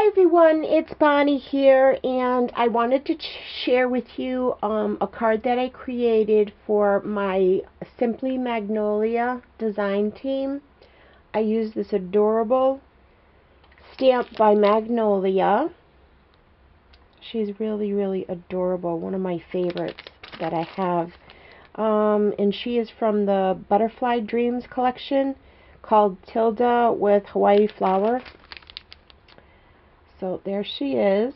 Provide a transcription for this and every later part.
everyone, it's Bonnie here, and I wanted to share with you a card that I created for my Simply Magnolia design team. I used this adorable stamp by Magnolia. She's really, really adorable, one of my favorites that I have. And she is from the Butterfly Dreams collection called Tilda with Hawaii Flower. So there she is.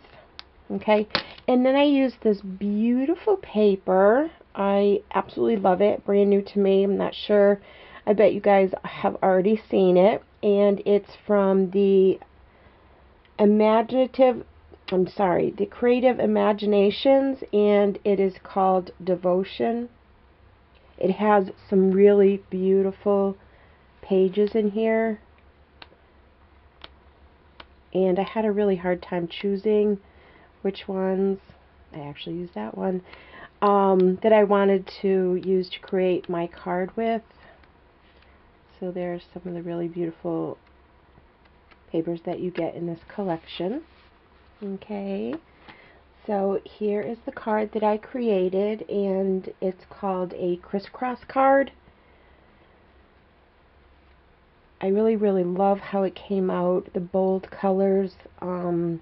Okay, and then I used this beautiful paper. I absolutely love it. Brand new to me. I'm not sure. I bet you guys have already seen it. And it's from the the Creative Imaginations, and it is called Devotion. It has some really beautiful pages in here. And I had a really hard time choosing which ones. I actually used that one that I wanted to use to create my card with. So there's some of the really beautiful papers that you get in this collection. Okay, so here is the card that I created, and it's called a Criss Cross Card. I really, really love how it came out, the bold colors in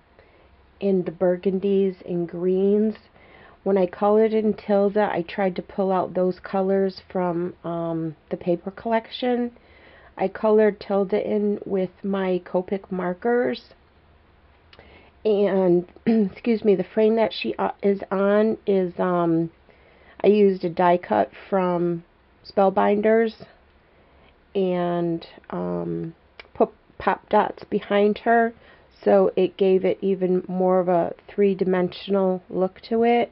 the burgundies and greens. When I colored in Tilda, I tried to pull out those colors from the paper collection. I colored Tilda in with my Copic markers. And, excuse me, the frame that she is on is, I used a die cut from Spellbinders and put pop dots behind her, so it gave it even more of a three-dimensional look to it.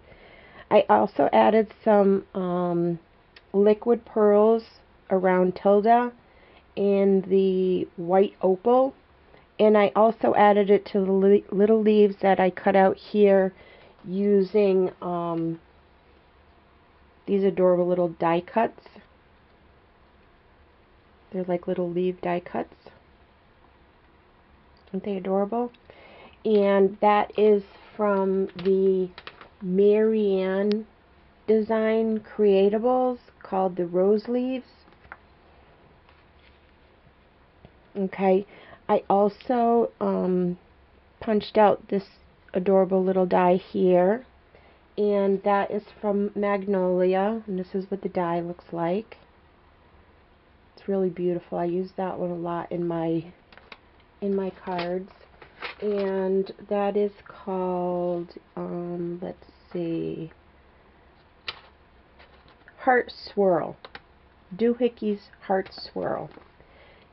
I also added some liquid pearls around Tilda in the white opal, and I also added it to the little leaves that I cut out here using these adorable little die cuts. They're like little leaf die cuts. Aren't they adorable? And that is from the Marianne Design Creatables called the Rose Leaves. Okay, I also punched out this adorable little die here, and that is from Magnolia, and this is what the die looks like. It's really beautiful. I use that one a lot in my cards, and that is called let's see, Heart Swirl, Doohickeys Heart Swirl.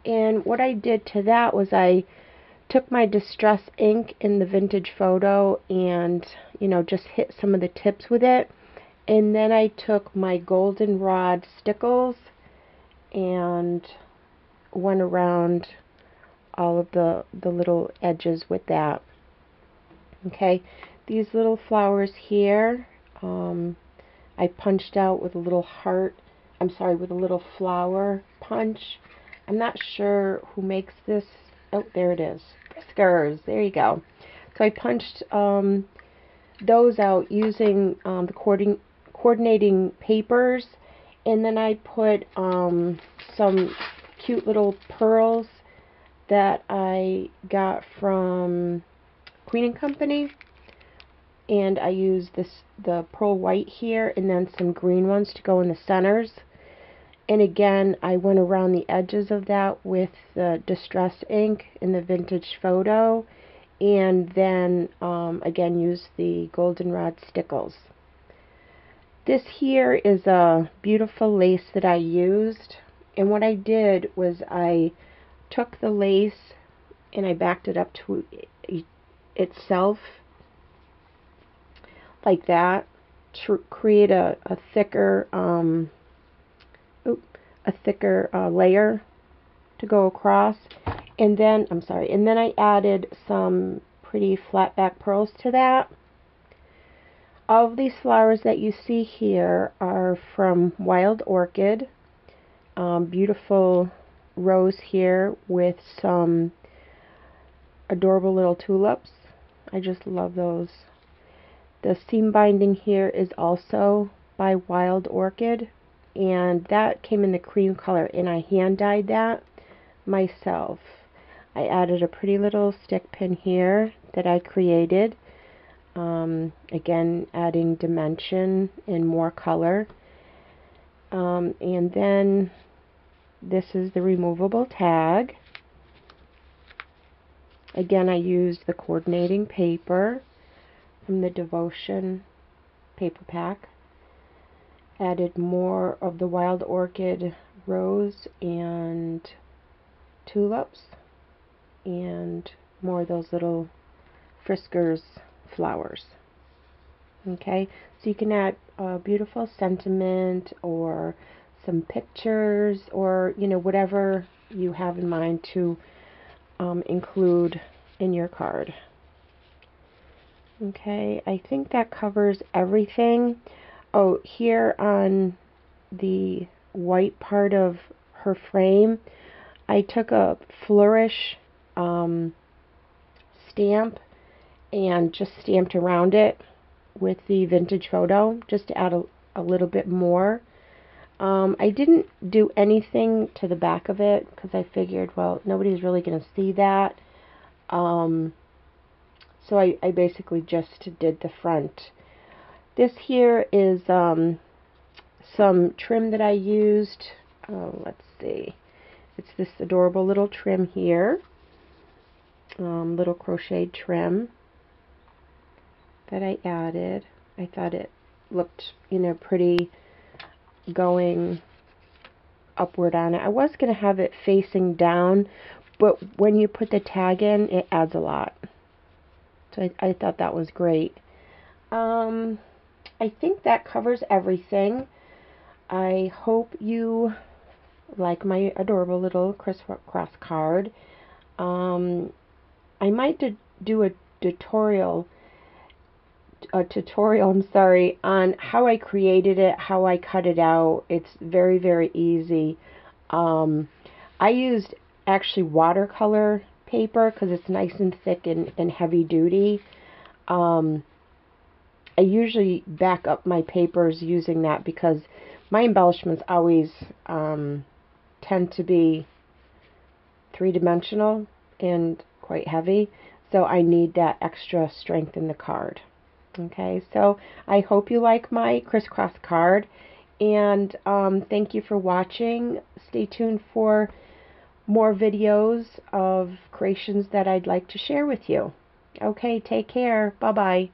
And what I did to that was I took my Distress ink in the Vintage Photo and, you know, just hit some of the tips with it, and then I took my goldenrod stickles and went around all of the little edges with that. Okay, these little flowers here, I punched out with a little heart, with a little flower punch. I'm not sure who makes this. Oh, there it is. Whiskers. There you go. So I punched those out using the coordinating papers, and then I put some cute little pearls that I got from Queen & Company, and I used the pearl white here, and then some green ones to go in the centers. And again, I went around the edges of that with the Distress ink in the Vintage Photo, and then again used the goldenrod stickles. This here is a beautiful lace that I used, and what I did was I took the lace and I backed it up to itself like that to create a thicker layer to go across, and then I added some pretty flat back pearls to that. All of these flowers that you see here are from Wild Orchid. Beautiful rose here with some adorable little tulips. I just love those. The seam binding here is also by Wild Orchid, and that came in the cream color, and I hand dyed that myself. I added a pretty little stick pin here that I created. Again, adding dimension and more color. And then this is the removable tag. Again, I used the coordinating paper from the Devotion paper pack. Added more of the Wild Orchid rose and tulips, and more of those little Friskers flowers. Okay, so you can add a beautiful sentiment or some pictures, or whatever you have in mind to include in your card. Okay, I think that covers everything. Oh, here on the white part of her frame, I took a flourish stamp and just stamped around it with the vintage photo, just to add a little bit more. I didn't do anything to the back of it because I figured, well, nobody's really going to see that. So I basically just did the front. This here is some trim that I used. Let's see. It's this adorable little trim here. Little crocheted trim that I added. I thought it looked, pretty going upward on it. I was going to have it facing down, but when you put the tag in, it adds a lot. So I thought that was great. I think that covers everything. I hope you like my adorable little Criss Cross card. I might do a tutorial, on how I created it, how I cut it out. It's very, very easy. I used actually watercolor paper because it's nice and thick and heavy duty. I usually back up my papers using that because my embellishments always tend to be three-dimensional and quite heavy, so I need that extra strength in the card. Okay, so I hope you like my Criss Cross card, and thank you for watching. Stay tuned for more videos of creations that I'd like to share with you. Okay, take care. Bye-bye.